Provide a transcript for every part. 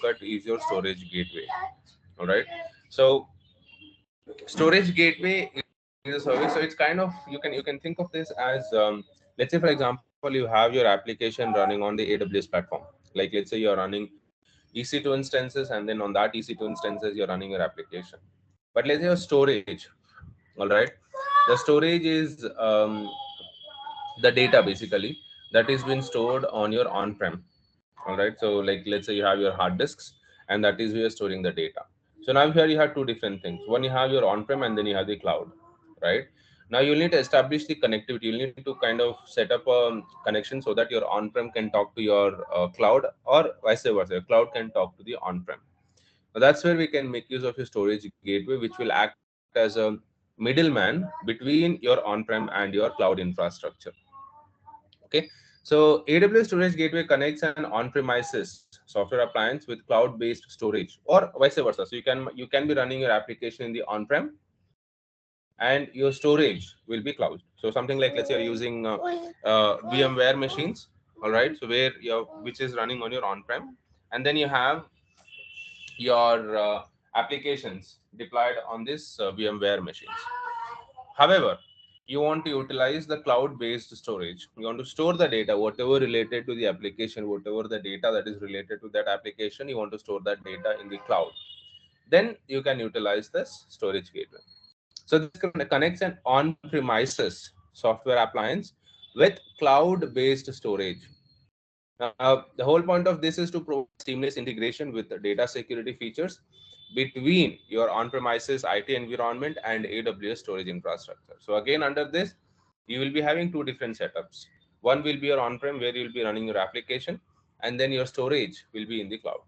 at is your storage gateway. All right. So storage gateway is a service. So it's kind of you can think of this as let's say for example you have your application running on the AWS platform. Like let's say you're running EC2 instances, and then on that EC2 instances you're running your application. But let's say your storage, all right, the storage is the data basically that is being stored on your on-prem. All right, so like let's say you have your hard disks, and that is where you're storing the data. So now here you have two different things. One, you have your on-prem, and then you have the cloud, right? Now you'll need to establish the connectivity. You'll need to kind of set up a connection so that your on-prem can talk to your cloud, or vice versa, your cloud can talk to the on-prem. Now that's where we can make use of your storage gateway, which will act as a middleman between your on-prem and your cloud infrastructure. Okay, so AWS Storage Gateway connects an on-premises software appliance with cloud-based storage, or vice versa. So you can be running your application in the on-prem, and your storage will be cloud. So something like let's say you're using VMware machines, all right. So where your which is running on your on-prem, and then you have your applications deployed on this VMware machines. However, you want to utilize the cloud-based storage. You want to store the data, whatever related to the application, whatever the data that is related to that application, you want to store that data in the cloud. Then you can utilize this storage gateway. So this connects an on-premises software appliance with cloud-based storage. Now, the whole point of this is to provide seamless integration with the data security features between your on-premises IT environment and AWS storage infrastructure. So again, under this, you will be having two different setups. One will be your on-prem where you'll be running your application, and then your storage will be in the cloud.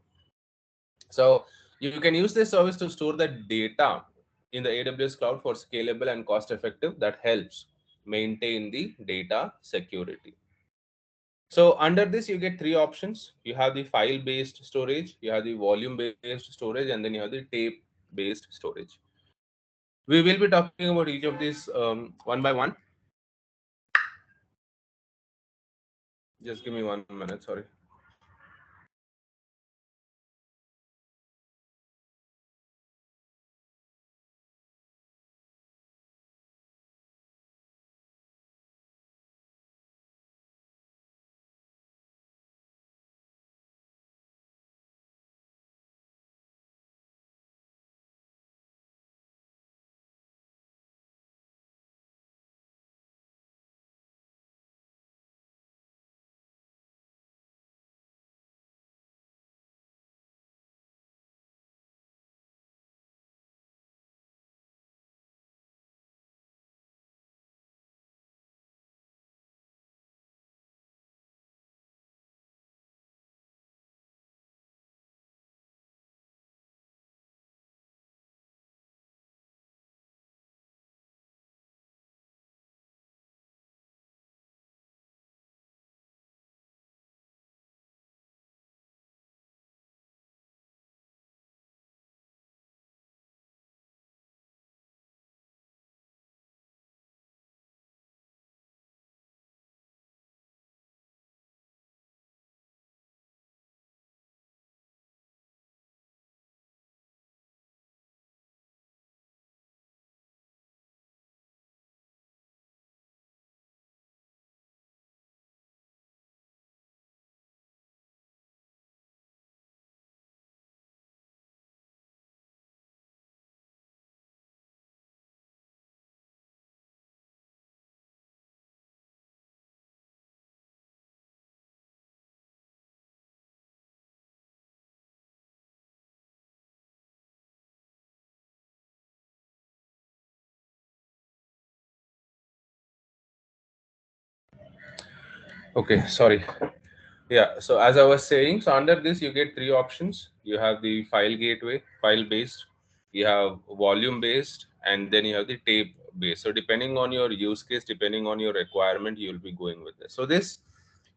So you can use this service to store the data in the AWS cloud for scalable and cost effective. That helps maintain the data security. So under this, you get three options. You have the file-based storage, you have the volume-based storage, and then you have the tape-based storage. We will be talking about each of these one by one. Just give me 1 minute, sorry. Okay, sorry. Yeah, so as I was saying, so under this you get three options. You have the file gateway, file based, you have volume based, and then you have the tape based. So depending on your use case, depending on your requirement, you will be going with this. So this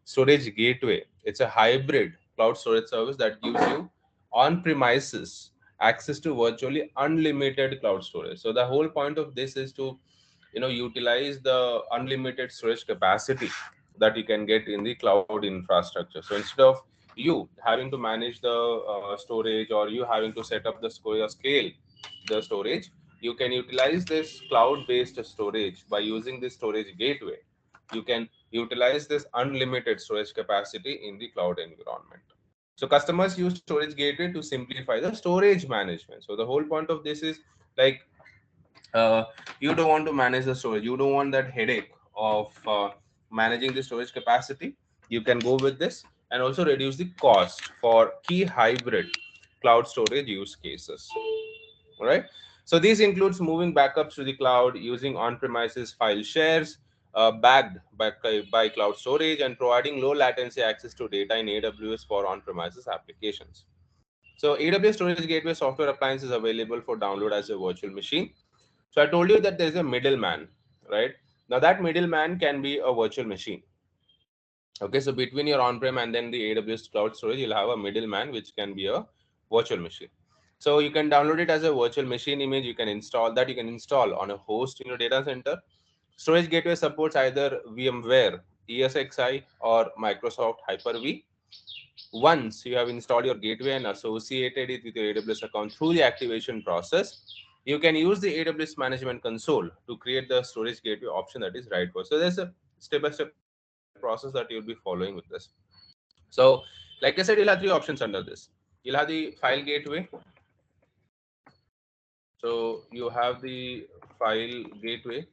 storage gateway, it's a hybrid cloud storage service that gives you on premises access to virtually unlimited cloud storage. So the whole point of this is to utilize the unlimited storage capacity that you can get in the cloud infrastructure. So instead of you having to manage the storage, or you having to set up the scale the storage, you can utilize this cloud based storage by using this storage gateway. You can utilize this unlimited storage capacity in the cloud environment. So customers use storage gateway to simplify the storage management. So the whole point of this is like, uh, you don't want to manage the storage, you don't want that headache of managing the storage capacity. You can go with this and also reduce the cost for key hybrid cloud storage use cases. All right. So these includes moving backups to the cloud, using on-premises file shares, backed by cloud storage, and providing low latency access to data in AWS for on-premises applications. So AWS Storage Gateway software appliance is available for download as a virtual machine. So I told you that there's a middleman, right? Now that middleman can be a virtual machine. Okay, so between your on-prem and then the AWS cloud storage, you'll have a middleman which can be a virtual machine. So you can download it as a virtual machine image. You can install that. You can install on a host in your data center. Storage gateway supports either VMware, ESXi, or Microsoft Hyper-V. Once you have installed your gateway and associated it with your AWS account through the activation process, you can use the AWS management console to create the storage gateway option that is right for. So there's a step-by-step process that you'll be following with this. So, like I said, you'll have three options under this. You'll have the file gateway. So you have the file gateway,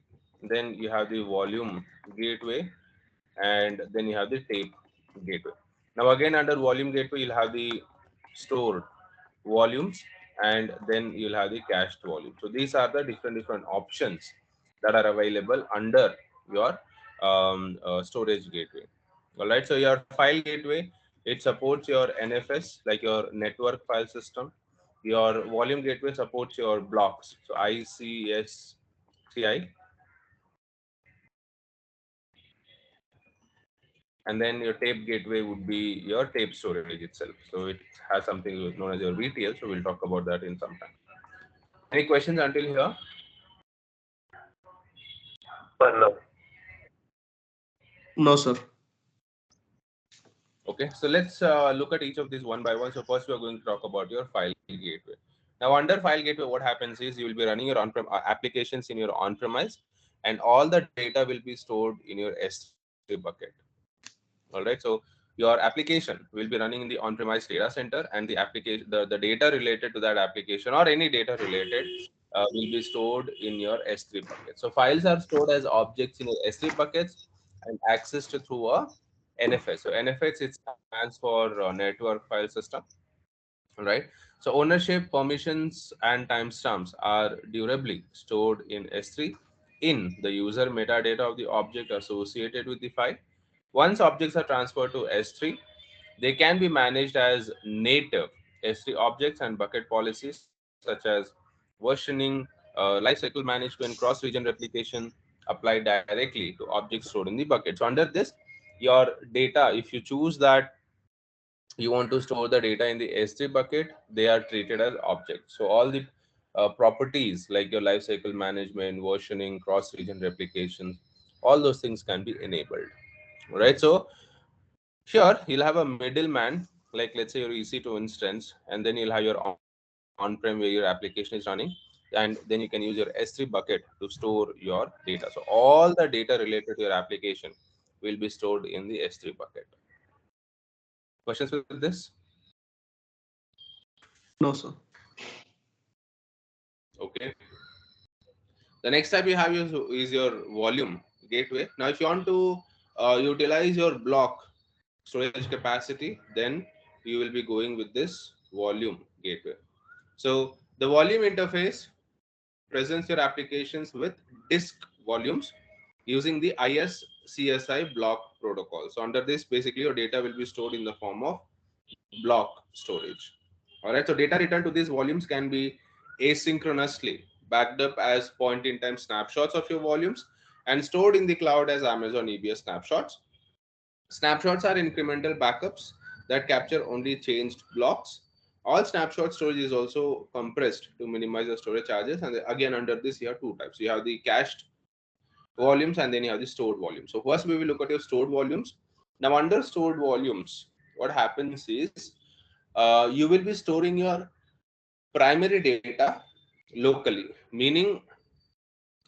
then you have the volume gateway, and then you have the tape gateway. Now again under volume gateway, you'll have the stored volumes, and then you'll have the cached volume. So these are the different options that are available under your storage gateway. All right. So your file gateway, it supports your NFS, like your network file system. Your volume gateway supports your blocks. So ICSCI, and then your tape gateway would be your tape storage itself. So it has something known as your VTL. So we'll talk about that in some time. Any questions until here? No. No, sir. Okay, so let's look at each of these one by one. So first we are going to talk about your file gateway. Now under file gateway, what happens is you will be running your on-prem applications in your on-premise, and all the data will be stored in your S3 bucket. All right, so your application will be running in the on-premise data center, and the application, the data related to that application or any data related will be stored in your S3 bucket. So files are stored as objects in your S3 buckets and accessed through a NFS. So NFS, it stands for network file system, right? So ownership, permissions, and timestamps are durably stored in S3 in the user metadata of the object associated with the file. Once objects are transferred to S3, they can be managed as native S3 objects, and bucket policies such as versioning, lifecycle management, cross-region replication apply directly to objects stored in the bucket. So under this, your data, if you choose that you want to store the data in the S3 bucket, they are treated as objects. So all the properties like your lifecycle management, versioning, cross-region replications, all those things can be enabled. Right. So here you'll have a middleman, like let's say your EC2 instance, and then you'll have your on-prem where your application is running, and then you can use your S3 bucket to store your data. So all the data related to your application will be stored in the S3 bucket. Questions with this? No, sir. Okay. The next type you have is your volume gateway. Now, if you want to utilize your block storage capacity, then you will be going with this volume gateway. So the volume interface presents your applications with disk volumes using the ISCSI block protocol. So under this, basically your data will be stored in the form of block storage. All right. So data returned to these volumes can be asynchronously backed up as point in time snapshots of your volumes and stored in the cloud as Amazon EBS snapshots. Snapshots are incremental backups that capture only changed blocks. All snapshot storage is also compressed to minimize the storage charges. And again, under this, you have two types. You have the cached volumes and then you have the stored volumes. So first we will look at your stored volumes. Now under stored volumes, what happens is you will be storing your primary data locally, meaning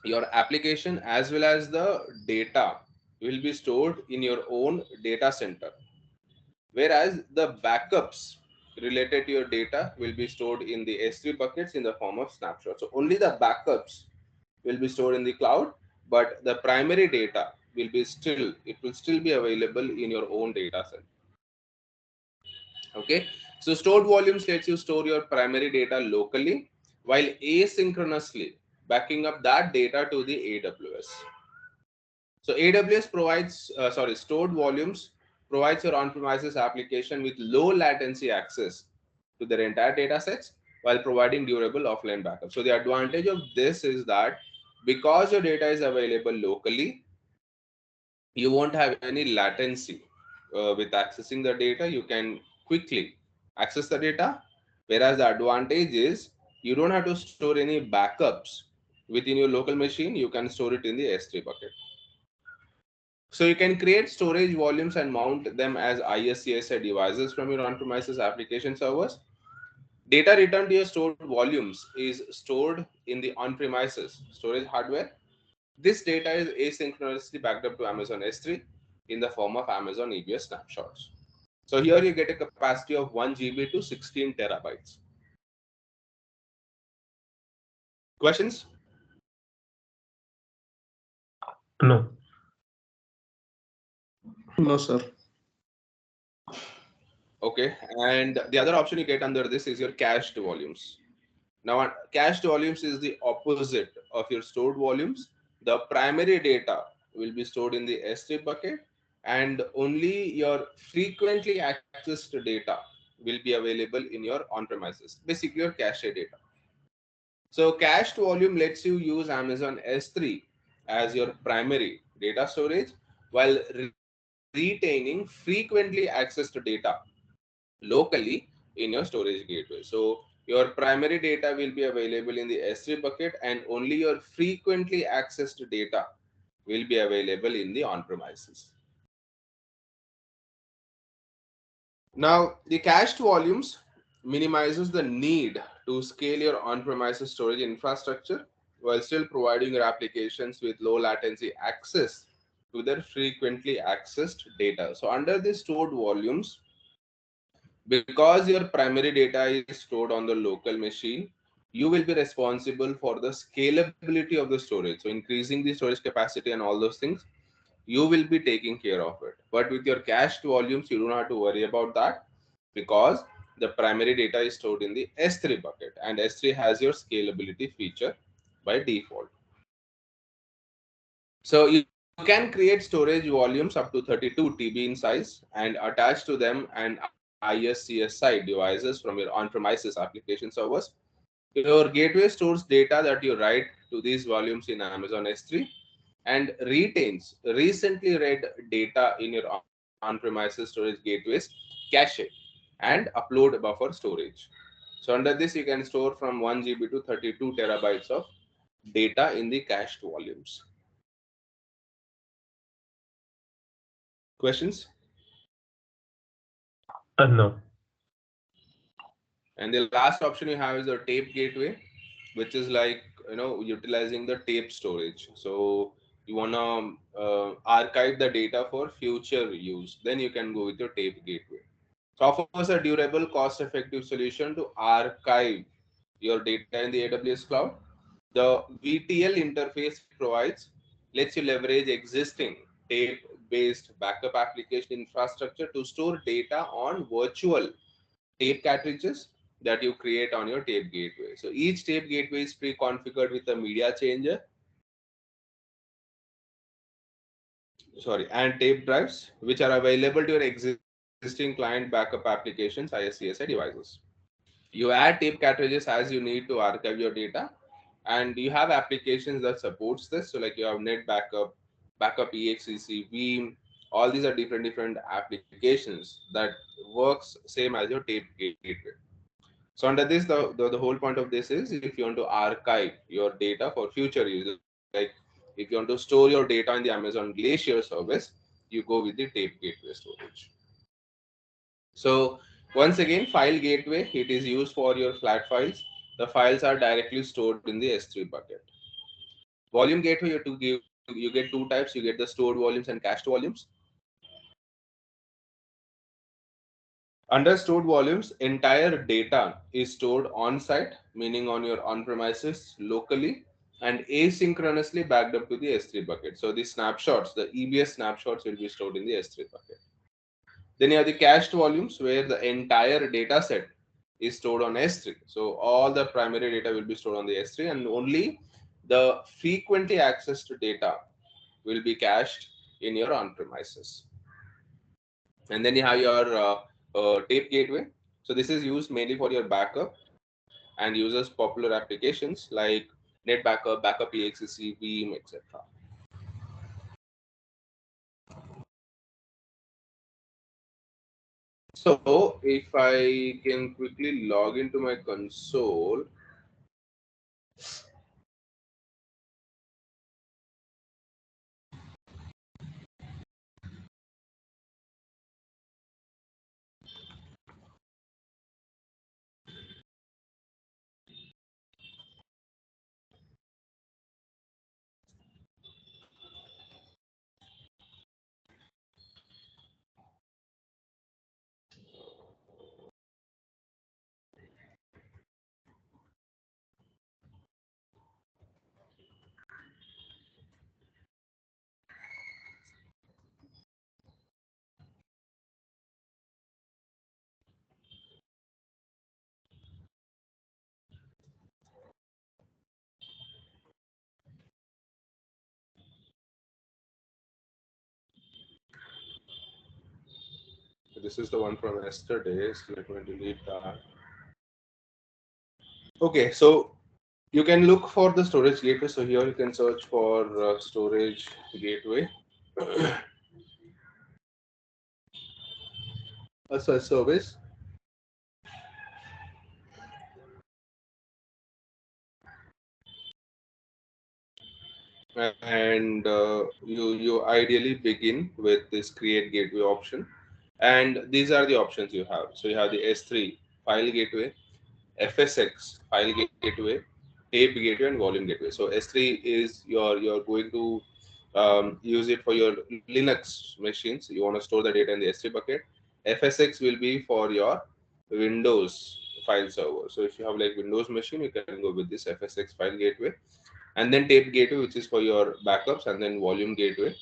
your application as well as the data will be stored in your own data center, whereas the backups related to your data will be stored in the S3 buckets in the form of snapshots. So only the backups will be stored in the cloud, but the primary data will be still, it will still be available in your own data set. Okay, so stored volumes lets you store your primary data locally while asynchronously backing up that data to the AWS. So AWS provides, stored volumes provides your on-premises application with low latency access to their entire data sets while providing durable offline backup. So the advantage of this is that because your data is available locally, you won't have any latency with accessing the data. You can quickly access the data. Whereas the advantage is you don't have to store any backups within your local machine. You can store it in the S3 bucket. So you can create storage volumes and mount them as ISCSI devices from your on-premises application servers. Data returned to your stored volumes is stored in the on-premises storage hardware. This data is asynchronously backed up to Amazon S3 in the form of Amazon EBS snapshots. So here you get a capacity of 1 GB to 16 terabytes. Questions? No. No, sir. Okay, and the other option you get under this is your cached volumes. Now, cached volumes is the opposite of your stored volumes. The primary data will be stored in the S3 bucket, and only your frequently accessed data will be available in your on-premises, basically your cache data. So, cached volume lets you use Amazon S3 as your primary data storage while retaining frequently accessed data locally in your storage gateway. So your primary data will be available in the S3 bucket, and only your frequently accessed data will be available in the on-premises. Now, the cached volumes minimizes the need to scale your on-premises storage infrastructure while still providing your applications with low latency access to their frequently accessed data. So under the stored volumes, because your primary data is stored on the local machine, you will be responsible for the scalability of the storage. So increasing the storage capacity and all those things, you will be taking care of it. But with your cached volumes, you don't have to worry about that because the primary data is stored in the S3 bucket, and S3 has your scalability feature by default. So you can create storage volumes up to 32 TB in size and attach to them an ISCSI devices from your on-premises application servers. Your gateway stores data that you write to these volumes in Amazon S3 and retains recently read data in your on-premises storage gateways cache and upload buffer storage. So under this, you can store from 1 GB to 32 terabytes of data in the cached volumes. Questions? No. And the last option you have is a tape gateway, which is like, utilizing the tape storage. So you wanna archive the data for future use, then you can go with your tape gateway. So offers a durable, cost-effective solution to archive your data in the AWS cloud. The VTL interface it provides lets you leverage existing tape-based backup application infrastructure to store data on virtual tape cartridges that you create on your tape gateway. So each tape gateway is pre-configured with a media changer, and tape drives, which are available to your existing client backup applications, ISCSI devices. You add tape cartridges as you need to archive your data, and you have applications that supports this. So like you have net backup, backup exec, veeam, all these are different applications that works same as your tape gateway. So under this, the whole point of this is if you want to archive your data for future use, like if you want to store your data in the Amazon Glacier service, you go with the tape gateway storage. So once again, file gateway, it is used for your flat files. The files are directly stored in the S3 bucket. Volume gateway, you get two types. You get the stored volumes and cached volumes. Under stored volumes, entire data is stored on site, meaning on your on premises locally, and asynchronously backed up to the S3 bucket. So the snapshots, the EBS snapshots will be stored in the S3 bucket. Then you have the cached volumes where the entire data set is stored on S3. So all the primary data will be stored on the S3, and only the frequently accessed data will be cached in your on premises. And then you have your tape gateway. So this is used mainly for your backup and uses popular applications like NetBackup, Backup EXC, Veeam, etc. So if I can quickly log into my console, this is the one from yesterday. So let me delete that. Okay, so you can look for the storage gateway. So here you can search for storage gateway as a service. And you ideally begin with this create gateway option, and these are the options you have. So you have the S3 file gateway, FSX file gateway, tape gateway, and volume gateway. So S3 is you're going to use it for your Linux machines. You want to store the data in the S3 bucket. FSX will be for your Windows file server. So if you have like Windows machine, you can go with this FSX file gateway, and then tape gateway, which is for your backups, and then volume gateway.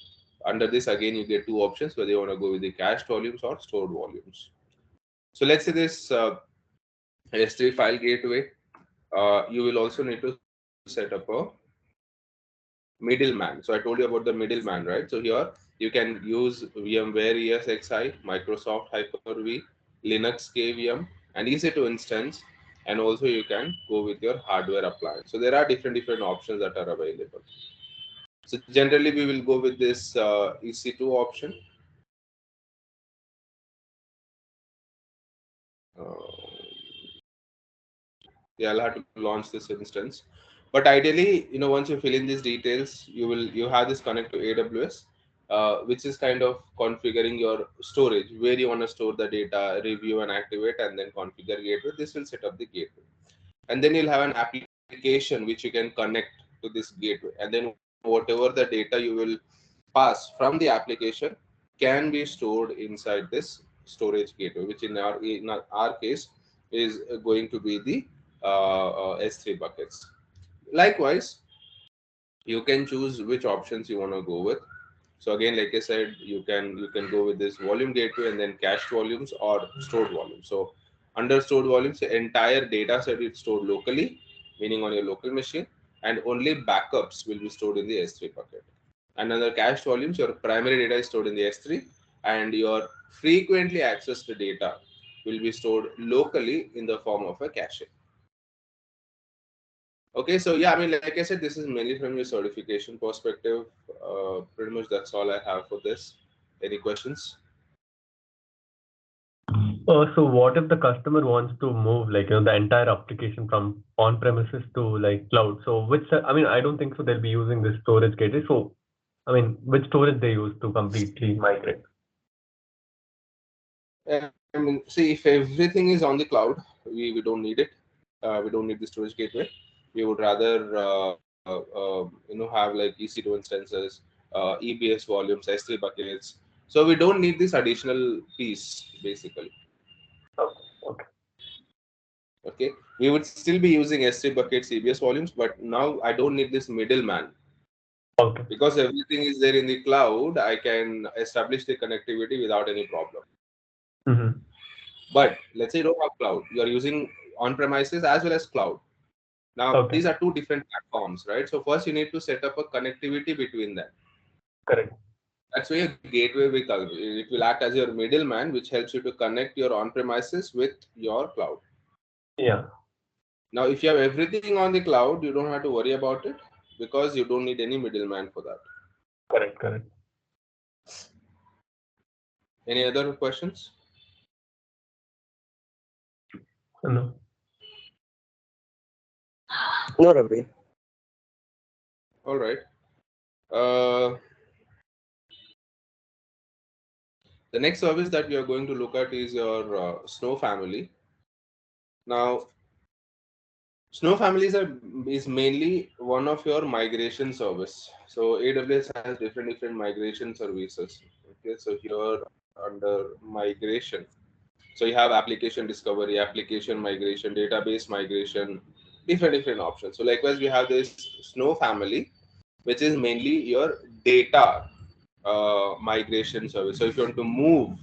Under this again you get two options whether you want to go with the cached volumes or stored volumes. So let's say this S3 file gateway, you will also need to set up a middleman. So I told you about the middleman, right? So here you can use VMware ESXi, Microsoft Hyper-V, Linux KVM, and easy to instance. And also you can go with your hardware appliance. So there are different options that are available. So generally we will go with this EC2 option. Yeah, I'll have to launch this instance. But ideally, once you fill in these details, you have this connect to AWS, which is kind of configuring your storage, where you want to store the data, review and activate, and then configure gateway. This will set up the gateway. And then you'll have an application which you can connect to this gateway. And then whatever the data you will pass from the application can be stored inside this storage gateway, which in our case is going to be the S3 buckets. Likewise, you can choose which options you want to go with. So again, like I said, you can go with this volume gateway and then cached volumes or stored volumes. So under stored volumes, the entire data set is stored locally, meaning on your local machine, and only backups will be stored in the S3 bucket. And under cached volumes, your primary data is stored in the S3, and your frequently accessed data will be stored locally in the form of a cache. Okay, so yeah, I mean, like I said, this is mainly from your certification perspective. Pretty much that's all I have for this. Any questions? So what if the customer wants to move like the entire application from on-premises to like cloud? So I mean, I don't think so they'll be using this storage gateway. So I mean, which storage they use to completely migrate? I mean, see, if everything is on the cloud, we don't need it. We don't need the storage gateway. We would rather have like EC2 instances, EBS volumes, S3 buckets. So we don't need this additional piece basically. Okay. Okay. Okay, we would still be using S3 buckets, EBS volumes, but now I don't need this middleman Okay. because everything is there in the cloud. I can establish the connectivity without any problem. Mm-hmm. But let's say you don't have cloud, you are using on premises as well as cloud. Now, Okay. these are two different platforms, right? So, first you need to set up a connectivity between them. Correct. That's where your gateway will come. It will act as your middleman, which helps you to connect your on premises with your cloud. Yeah. Now, if you have everything on the cloud, you don't have to worry about it because you don't need any middleman for that. Correct. Correct. Any other questions? No. No, Ravi. All right. Uh, the next service that we are going to look at is your SnowFamily. Now, SnowFamily is mainly one of your migration service. So AWS has different migration services. Okay, so here under migration, so you have application discovery, application migration, database migration, different options. So likewise, we have this SnowFamily, which is mainly your data migration service. So if you want to move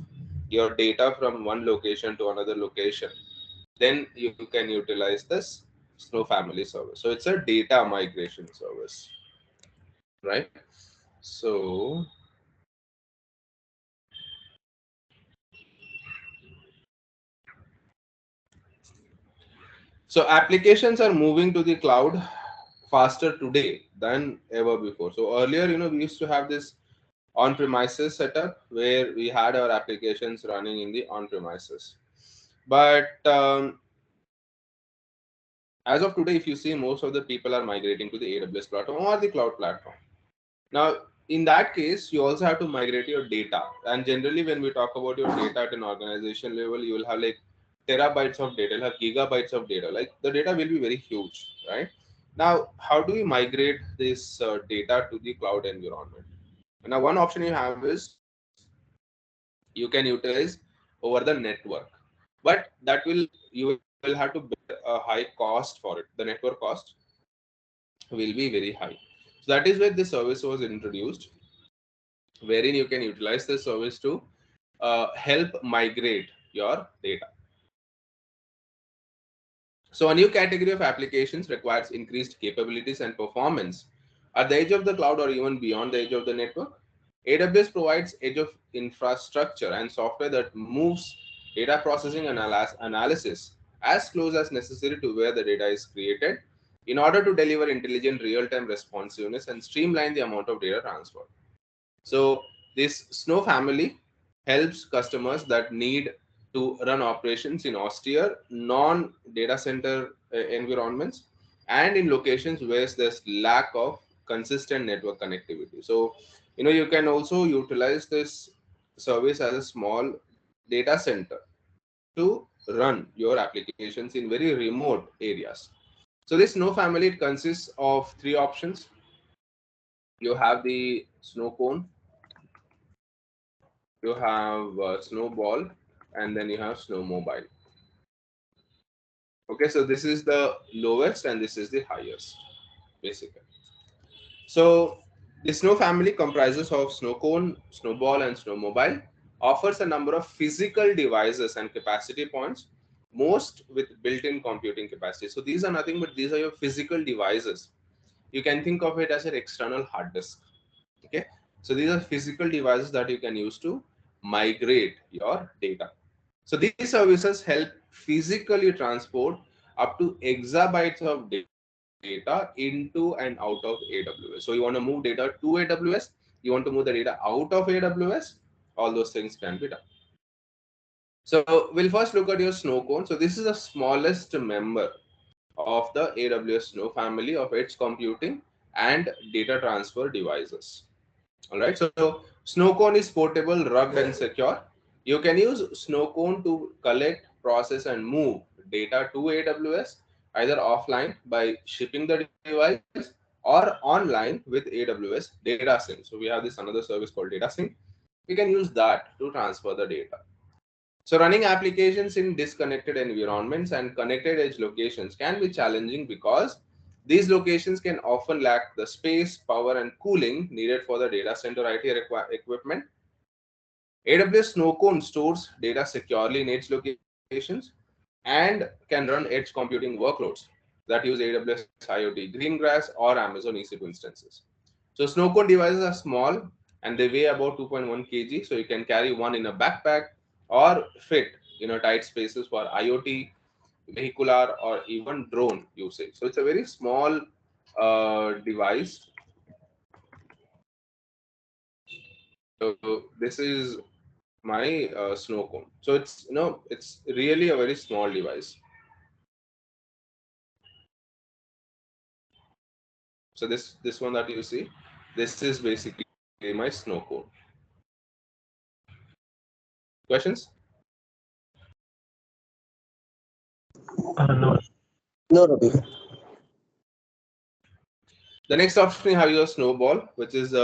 your data from one location to another location, then you can utilize this SnowFamily service. So it's a data migration service, right? So applications are moving to the cloud faster today than ever before. So earlier, we used to have this on-premises setup where we had our applications running in the on-premises. But as of today, if you see, most of the people are migrating to the AWS platform or the cloud platform. Now, in that case, you also have to migrate your data. And generally, when we talk about your data at an organization level, you will have like terabytes of data, you'll have gigabytes of data. Like the data will be very huge, right? Now, how do we migrate this data to the cloud environment? Now, one option you have is you can utilize over the network, but that will you will have to bear a high cost for it. The network cost will be very high. So that is where this service was introduced, wherein you can utilize the service to help migrate your data. So a new category of applications requires increased capabilities and performance at the edge of the cloud or even beyond the edge of the network. AWS provides edge of infrastructure and software that moves data processing and analysis as close as necessary to where the data is created in order to deliver intelligent real-time responsiveness and streamline the amount of data transfer. So this SnowFamily helps customers that need to run operations in austere non-data center environments and in locations where there's lack of consistent network connectivity. So you can also utilize this service as a small data center to run your applications in very remote areas. So this SnowFamily, it consists of three options. You have the snow cone, you have snowball, and then you have snowmobile. Okay, so this is the lowest and this is the highest basically. So the SnowFamily comprises of snow cone, snowball, and snowmobile, offers a number of physical devices and capacity points, most with built-in computing capacity. So these are nothing but these are your physical devices. You can think of it as an external hard disk. Okay, so these are physical devices that you can use to migrate your data. So these services help physically transport up to exabytes of data into and out of AWS. So you want to move data to AWS, you want to move the data out of AWS, all those things can be done. So we'll first look at your snow cone. So this is the smallest member of the AWS Snow family of its computing and data transfer devices. All right. So Snowcone is portable, rugged, and secure. You can use Snowcone to collect, process, and move data to AWS either offline by shipping the device or online with AWS Data Sync. So we have this another service called Data Sync. We can use that to transfer the data. So running applications in disconnected environments and connected edge locations can be challenging because these locations can often lack the space, power, and cooling needed for the data center IT equipment. AWS Snowcone stores data securely in edge locations and can run edge computing workloads that use AWS IoT, Greengrass, or Amazon EC2 instances. So Snowcone devices are small and they weigh about 2.1 kg, so you can carry one in a backpack or fit tight spaces for IoT, vehicular, or even drone usage. So it's a very small device. So this is my snow cone. So it's really a very small device. So this one that you see, this is basically my snow cone. Questions? No. No, Ravi. The next option you have your snowball, which is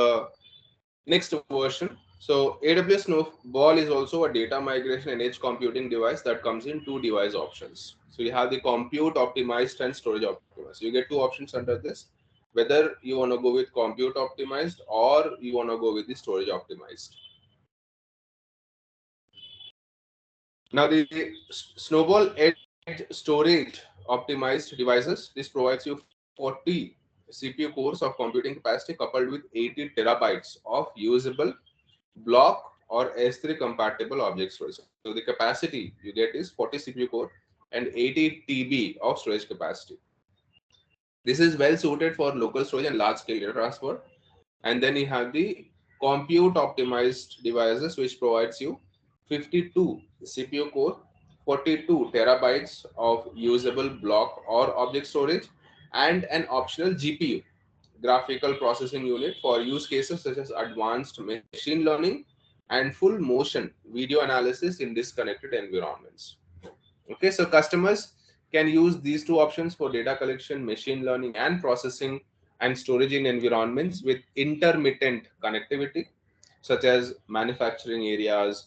next version. So AWS Snowball is also a data migration and edge computing device that comes in two device options. So you have the compute optimized and storage optimized. You get two options under this, whether you want to go with compute optimized or you want to go with the storage optimized. Now the Snowball Edge storage optimized devices, this provides you 40 CPU cores of computing capacity coupled with 80 terabytes of usable block or S3 compatible object storage. So the capacity you get is 40 CPU core and 80 TB of storage capacity. This is well suited for local storage and large scale data transfer. And then you have the compute optimized devices, which provides you 52 CPU core, 42 terabytes of usable block or object storage, and an optional GPU, graphical processing unit, for use cases such as advanced machine learning and full motion video analysis in disconnected environments. Okay, so customers can use these two options for data collection, machine learning, and processing and storage in environments with intermittent connectivity, such as manufacturing areas,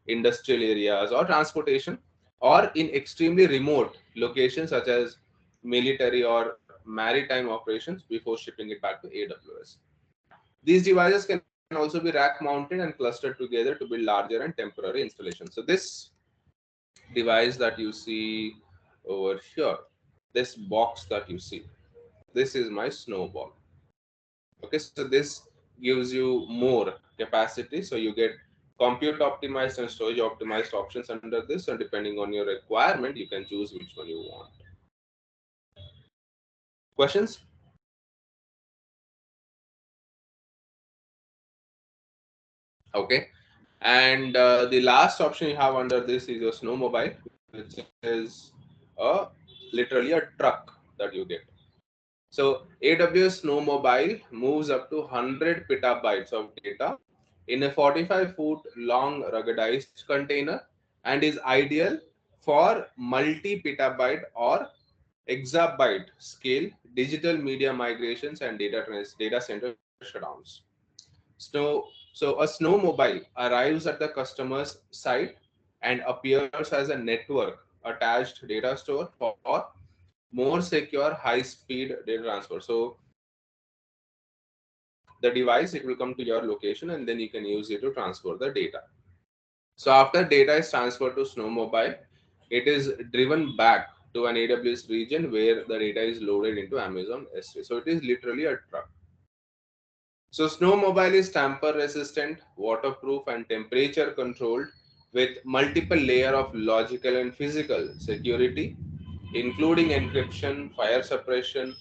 industrial areas, or transportation, or in extremely remote locations such as military or maritime operations before shipping it back to AWS. These devices can also be rack mounted and clustered together to build larger and temporary installations. So this device that you see over here, this box that you see, this is my snowball. Okay, so this gives you more capacity, so you get compute optimized and storage optimized options under this, and depending on your requirement you can choose which one you want. Questions? Okay, and the last option you have under this is your snowmobile, which is a literally a truck that you get. So AWS Snowmobile moves up to 100 petabytes of data in a 45-foot long ruggedized container and is ideal for multi-petabyte or exabyte scale digital media migrations and data center shutdowns. So a snowmobile arrives at the customer's site and appears as a network attached data store for more secure high speed data transfer. So the device, it will come to your location and then you can use it to transfer the data. So after data is transferred to snowmobile, it is driven back to an AWS region where the data is loaded into Amazon S3. So it is literally a truck. So snowmobile is tamper resistant, waterproof, and temperature controlled with multiple layer of logical and physical security, including encryption, fire suppression,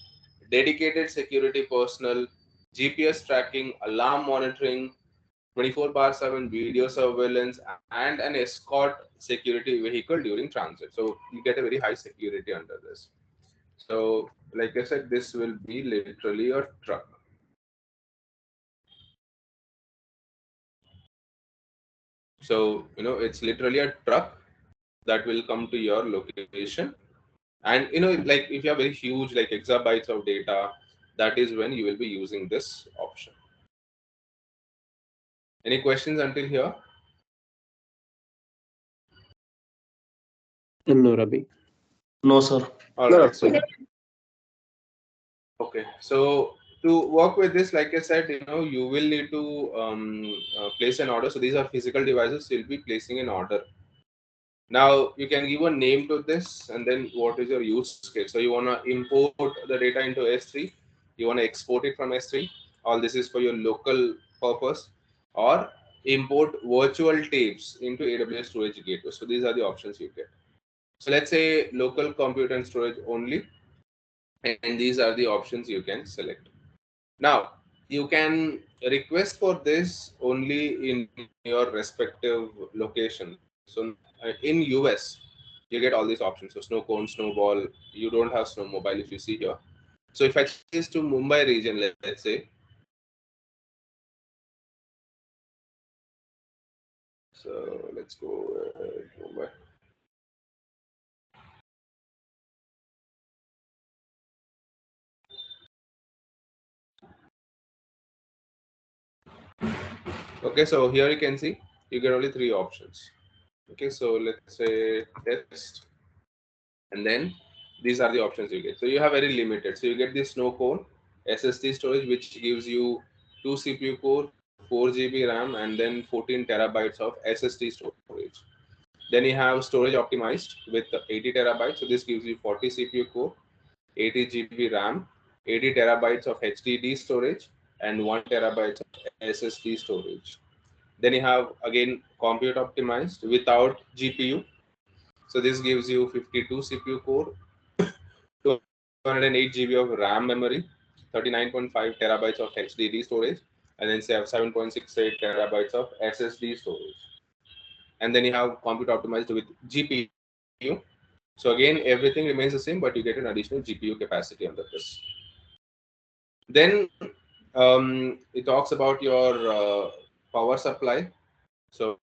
dedicated security personnel, GPS tracking, alarm monitoring, 24/7 video surveillance, and an escort security vehicle during transit. So you get a very high security under this. So like I said, this will be literally a truck. So it's literally a truck that will come to your location. And like if you have very huge like exabytes of data, that is when you will be using this option. Any questions until here? No, Ravi. No, sir. All No, right. no. So okay. So to work with this, like I said, you will need to place an order. So these are physical devices. So you'll be placing an order. Now you can give a name to this, and then what is your use case? So you want to import the data into S3, you want to export it from S3. All this is for your local purpose, or import virtual tapes into AWS storage gateway. So these are the options you get. So let's say local compute and storage only, and these are the options you can select. Now you can request for this only in your respective location. So in US, you get all these options. So snow cone, snowball. You don't have snow mobile if you see here. So if I change this to Mumbai region, let's say, so let's go Mumbai. Okay, so here you can see you get only three options. Okay, so let's say text, and then these are the options you get. So you have very limited. So you get the snow cone SSD storage, which gives you two CPU core, 4 GB RAM, and then 14 terabytes of SSD storage. Then you have storage optimized with 80 terabytes. So this gives you 40 CPU core, 80 GB RAM, 80 terabytes of HDD storage, and 1 terabyte of SSD storage. Then you have again compute optimized without GPU. So this gives you 52 CPU core, 208 GB of RAM memory, 39.5 terabytes of HDD storage, and then say 7.68 terabytes of SSD storage. And then you have compute optimized with GPU. So again, everything remains the same, but you get an additional GPU capacity under this. Then it talks about your power supply. So